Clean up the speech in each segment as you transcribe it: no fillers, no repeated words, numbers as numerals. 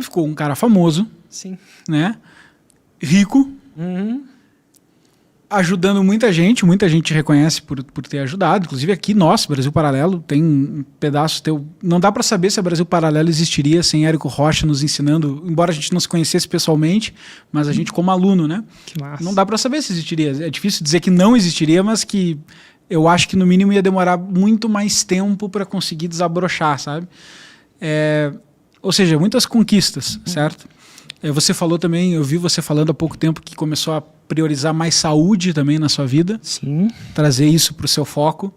tu ficou um cara famoso, Sim. né? Rico, ajudando muita gente te reconhece por ter ajudado, inclusive aqui, nosso, Brasil Paralelo, tem um pedaço teu, não dá para saber se a Brasil Paralelo existiria sem Érico Rocha nos ensinando, embora a gente não se conhecesse pessoalmente, mas a gente como aluno, né? Que massa. Não dá para saber se existiria, é difícil dizer que não existiria, mas que eu acho que no mínimo ia demorar muito mais tempo para conseguir desabrochar, sabe? Ou seja, muitas conquistas, certo? Você falou também, eu vi você falando há pouco tempo que começou a priorizar mais saúde também na sua vida. Sim. Trazer isso para o seu foco.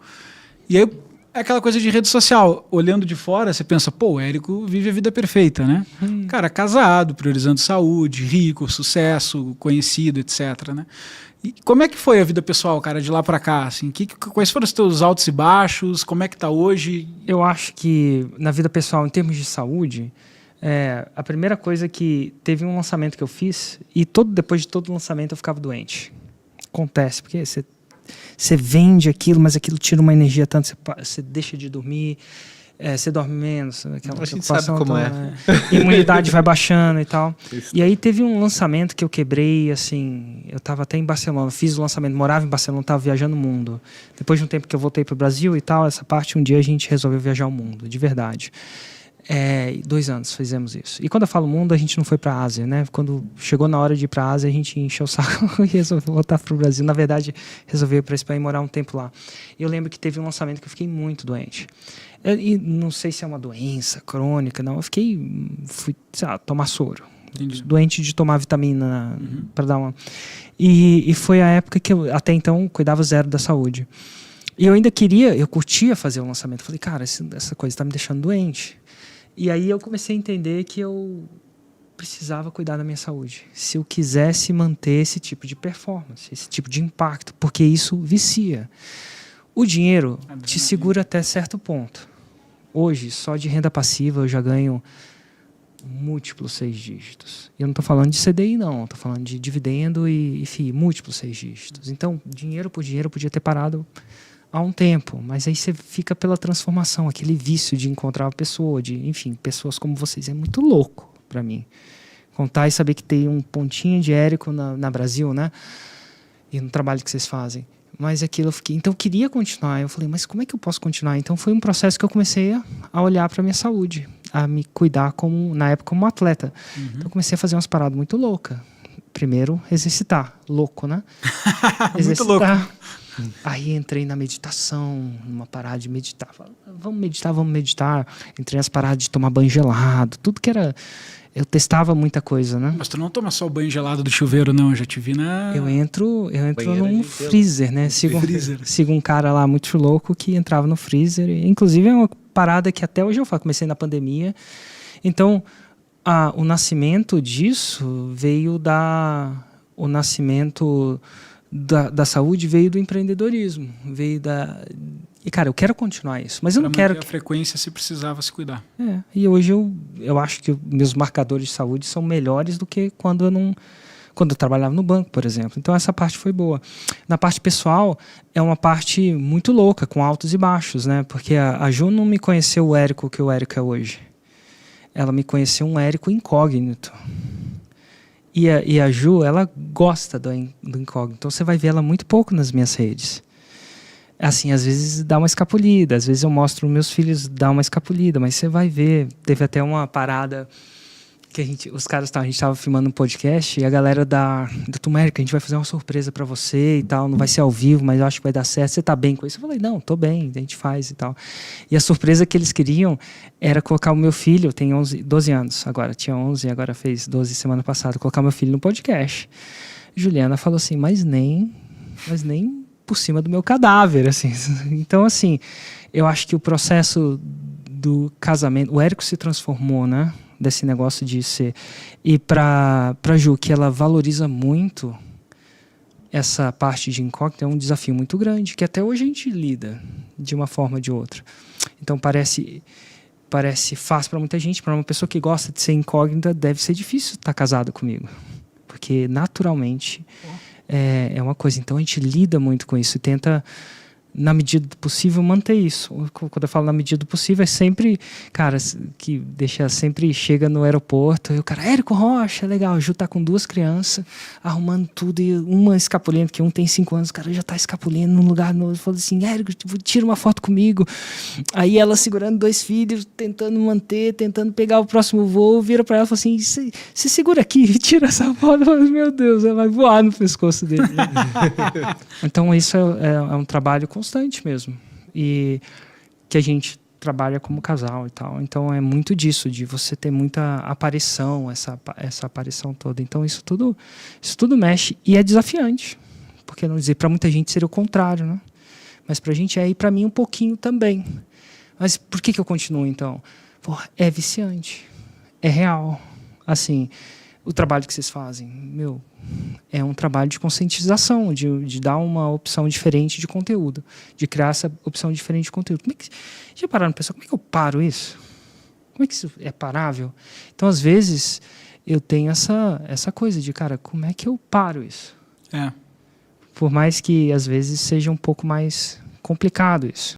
E aí é aquela coisa de rede social. Olhando de fora, você pensa, pô, o Érico vive a vida perfeita, né? Cara, casado, priorizando saúde, rico, sucesso, conhecido, etc, né? E como é que foi a vida pessoal, cara, de lá para cá? Assim, quais foram os teus altos e baixos? Como é que tá hoje? Eu acho que na vida pessoal, em termos de saúde, a primeira coisa que teve um lançamento que eu fiz e depois de todo lançamento eu ficava doente. Acontece, porque você vende aquilo, mas aquilo tira uma energia tanto, você deixa de dormir, você dorme menos, aquela a gente sabe como imunidade vai baixando e tal. E aí teve um lançamento que eu quebrei, assim, eu estava até em Barcelona, fiz o lançamento, morava em Barcelona, estava viajando o mundo. Depois de um tempo que eu voltei para o Brasil e tal, essa parte, um dia a gente resolveu viajar o mundo, de verdade. 2 anos fizemos isso. E quando eu falo mundo, a gente não foi para a Ásia, né? Quando chegou na hora de ir para a Ásia, a gente encheu o saco e resolveu voltar para o Brasil. Na verdade, resolveu ir para a Espanha e morar um tempo lá. E eu lembro que teve um lançamento que eu fiquei muito doente. E não sei se é uma doença crônica, não. Fui, sei lá, tomar soro. Entendi. Doente de tomar vitamina para dar uma... E foi a época que eu, até então, cuidava zero da saúde. E eu curtia fazer o lançamento. Falei, cara, essa coisa está me deixando doente. E aí eu comecei a entender que eu precisava cuidar da minha saúde. Se eu quisesse manter esse tipo de performance, esse tipo de impacto, porque isso vicia. O dinheiro te segura até certo ponto. Hoje, só de renda passiva, eu já ganho múltiplos 6 dígitos. E eu não estou falando de CDI, não. Estou falando de dividendo e FII, múltiplos 6 dígitos. Então, dinheiro por dinheiro, eu podia ter parado há um tempo, mas aí você fica pela transformação, aquele vício de encontrar uma pessoa, enfim, pessoas como vocês. É muito louco para mim. Contar e saber que tem um pontinho de Érico na Brasil, né? E no trabalho que vocês fazem. Mas aquilo eu fiquei... Então eu queria continuar. Eu falei, mas como é que eu posso continuar? Então foi um processo que eu comecei a olhar para a minha saúde, a me cuidar na época como atleta. Então eu comecei a fazer umas paradas muito loucas. Primeiro, exercitar. Louco, né? Muito louco. Aí entrei na meditação, numa parada de meditar. Falei, vamos meditar. Entrei nas paradas de tomar banho gelado, tudo que era... Eu testava muita coisa, né? Mas tu não toma só o banho gelado do chuveiro, não. Eu já te vi Eu entro num freezer, né? Sigo um cara lá muito louco que entrava no freezer. Inclusive é uma parada que até hoje eu faço. Comecei na pandemia. Então, o nascimento disso veio o nascimento da saúde veio do empreendedorismo, e cara, eu quero continuar isso, mas eu não quero a frequência se precisava se cuidar. E hoje eu acho que meus marcadores de saúde são melhores do que quando eu trabalhava no banco, por exemplo. Então essa parte foi boa. Na parte pessoal é uma parte muito louca, com altos e baixos, né? Porque a Ju não me conheceu o Érico que o Érico é hoje. Ela me conheceu um Érico incógnito. E a Ju, ela gosta do incógnito. Então você vai ver ela muito pouco nas minhas redes. Assim, às vezes dá uma escapulida. Às vezes eu mostro meus filhos, dá uma escapulida. Mas você vai ver. Teve até uma parada que a gente estava filmando um podcast e a galera do Tumérica, a gente vai fazer uma surpresa para você e tal. Não vai ser ao vivo, mas eu acho que vai dar certo. Você tá bem com isso? Eu falei, não, tô bem, a gente faz e tal. E a surpresa que eles queriam era colocar o meu filho, tem 12 anos agora, tinha 11, agora fez 12 semana passada, colocar meu filho no podcast. Juliana falou assim, mas nem por cima do meu cadáver, assim. Então, assim, eu acho que o processo do casamento, o Érico se transformou, né? Desse negócio de ser... E para Ju, que ela valoriza muito essa parte de incógnito, é um desafio muito grande, que até hoje a gente lida de uma forma ou de outra. Então parece fácil para muita gente, para uma pessoa que gosta de ser incógnita, deve ser difícil estar casada comigo. Porque naturalmente é uma coisa. Então a gente lida muito com isso e tenta na medida do possível, manter isso. Quando eu falo na medida do possível, é sempre, cara, que sempre chega no aeroporto e o cara, Érico Rocha, legal, o Ju tá com 2 crianças, arrumando tudo, e uma escapulindo, porque um tem 5 anos, o cara já tá escapulindo num lugar novo, falou assim, Érico, tira uma foto comigo. Aí ela segurando 2 filhos, tentando manter, tentando pegar o próximo voo, vira pra ela e fala assim, se segura aqui, tira essa foto. Eu falo, meu Deus, ela vai voar no pescoço dele. Então isso é um trabalho constante mesmo, e que a gente trabalha como casal e tal, então é muito disso, de você ter muita aparição, essa aparição toda, então isso tudo mexe, e é desafiante, porque não dizer, para muita gente seria o contrário, né? Mas pra gente é, e pra mim um pouquinho também. Mas por que eu continuo então? Pô, é viciante, é real, assim, o trabalho que vocês fazem, meu, é um trabalho de conscientização, de dar uma opção diferente de conteúdo, de criar essa opção diferente de conteúdo. Já pararam para pensar, como é que eu paro isso? Como é que isso é parável? Então, às vezes, eu tenho essa coisa de, cara, como é que eu paro isso? É. Por mais que, às vezes, seja um pouco mais complicado isso.